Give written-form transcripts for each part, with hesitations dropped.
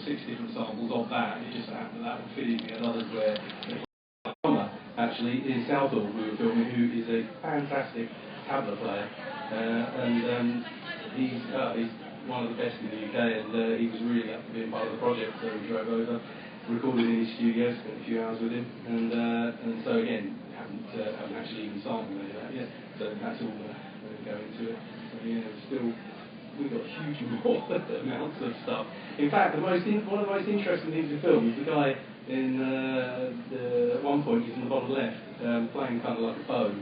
6 different samples of that, and it just happened that would fit in. We had others where actually in Southall we were filming, who is a fantastic tabla player, and he's one of the best in the UK, and he was really up to being part of the project, so we drove over, recorded in his studio, spent a few hours with him, and so again, haven't actually even sampled any of that yet, so that's all go into it. So yeah, we've got huge more amounts of stuff. In fact, one of the most interesting things to film is the guy at one point, he's in the bottom left, playing kind of like a bow.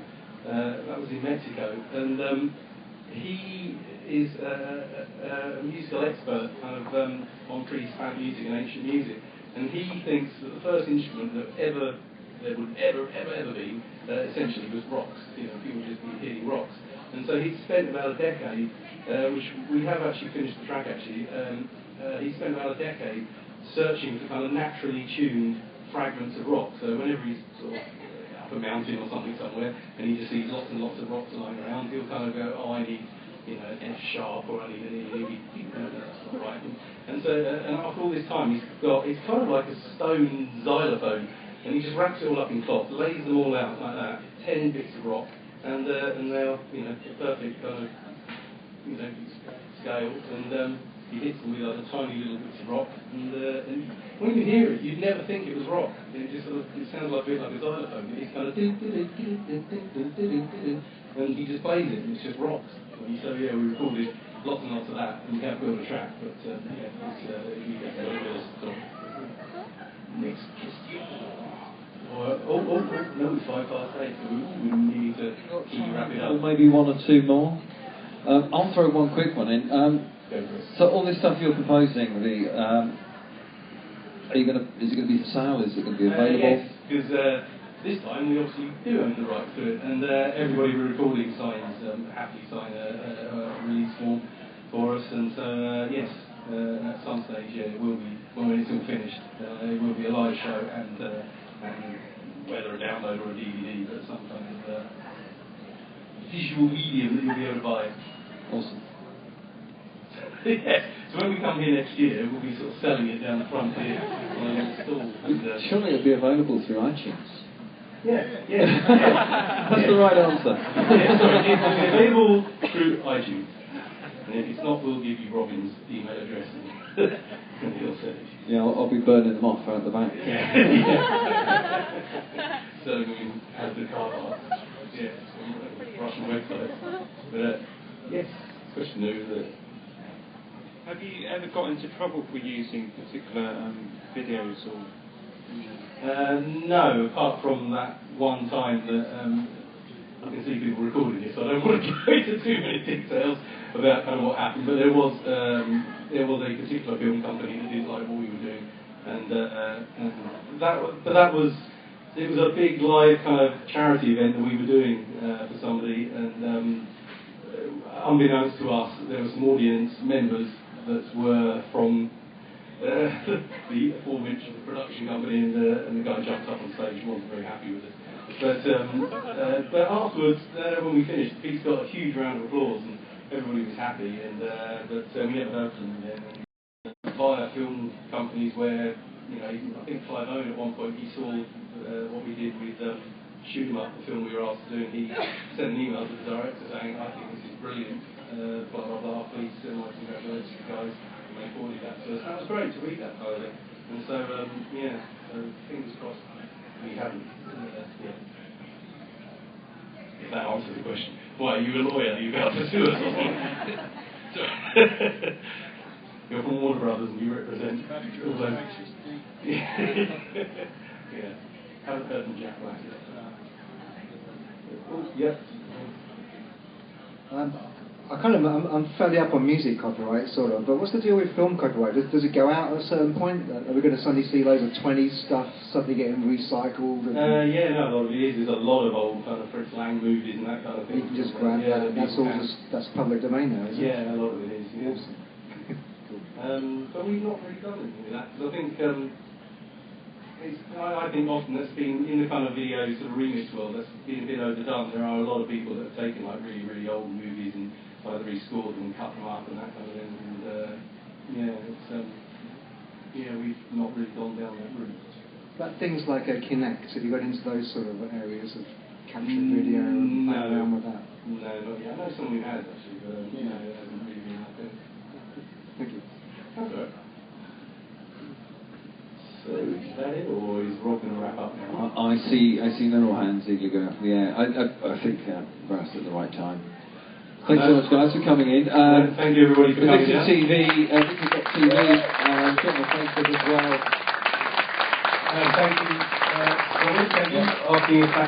That was in Mexico, and he is a musical expert, kind of on pre-Hispanic music and ancient music, and he thinks that the first instrument that there would ever be, essentially was rocks. You know, people just be hitting rocks. And so he spent about a decade, which we have actually finished the track actually, he spent about a decade searching for kind of naturally tuned fragments of rock. So whenever he's sort of up a mountain or something somewhere, and he just sees lots and lots of rocks lying around, he'll kind of go, oh, I need, you know, an F sharp, or I need an E, that's not right. And so, and after all this time, it's kind of like a stone xylophone, and he just wraps it all up in cloth, lays them all out like that, 10 bits of rock, and they're, you know, the perfect kind of, you know, scale, and he hits them with other tiny little bits of rock, and when you hear it, you'd never think it was rock. It just sort of, it sounds like a bit like a xylophone, but it's kind of and he just plays it, and it's just rocks. And so yeah, we recorded lots and lots of that, and we can't build a track, but yeah, you get what it is. So. Next question. No, it's 8:05, so we need to wrap it up. Or maybe one or two more. I'll throw one quick one in. So all this stuff you're proposing, is it going to be for sale? Is it going to be available? Yes, because this time we obviously do own the rights to it, and everybody we're recording happily sign a release form for us, and so yes, at some stage, yeah, it will be, when it's all finished, it will be a live show, and whether a download or a DVD, but some kind of visual medium that you'll be able to buy. Awesome. Yes, so when we come here next year, we'll be sort of selling it down the front here on a stall. Surely it'll be available through iTunes. Yeah. That's the right answer. Yeah, sorry, it will be available through iTunes. And if it's not, we'll give you Robin's email address and he'll send it. Yeah, I'll be burning them off out the back. Yeah. So we have the car park. Yeah, Russian websites. But yes, question is have you ever got into trouble for using particular videos or? No, apart from that one time that I can see people recording this, so I don't want to go into too many details about kind of what happened. But there was a particular film company that didn't like what we were doing, and it was a big live kind of charity event that we were doing for somebody, and unbeknownst to us, there were some audience members that were from the aforementioned production company, and the guy jumped up on stage and wasn't very happy with it. But afterwards, when we finished, the piece got a huge round of applause, and everybody was happy, and but we never heard from them again. Via film companies where, you know, I think Clive Owen at one point, he saw what we did with Shoot 'Em Up, the film we were asked to do, and he sent an email to the director saying, I think this is brilliant, blah blah blah, please send my congratulations guys, and they forwarded that to us. That was great to read that kind of thing. And so yeah, so fingers crossed we haven't. Yeah. If that answers the question. Why, are you a lawyer? Are you about to sue us or something? You're from Warner Brothers and you represent all those. Yeah. Haven't heard from Jack Black yet. Oh, yep. I'm fairly up on music copyright, sort of, but what's the deal with film copyright? Does it go out at a certain point? Are we going to suddenly see loads of 20s stuff suddenly getting recycled? Yeah, no, a lot of it is. There's a lot of old kind of Fritz Lang movies and that kind of thing. You can just grab that, that's public domain now, isn't it? Yeah, a lot of it is, yes. But we've not really done anything with that, because I think I think often that's been, in the kind of video sort of remix world, that's been a bit overdone. There are a lot of people that have taken like really, really old movies and either rescored them and cut them up and that kind of thing. And yeah, it's we've not really gone down that route. But things like Kinect, have you got into those sort of areas of captured video and playing around with that? No, not yet. I know someone who has actually, but no, it hasn't really been happening. Thank you. That's all right. So is that it, or is Rob going to wrap up now? I see no more hands eagerly going up in the air. I think we're at the right time. Thanks so much, guys, for coming in. Thank you, everybody, for coming in. Addictive TV, Addictive.tv, check my Facebook as well. Thank you, Sorry, thank you. Asking us back.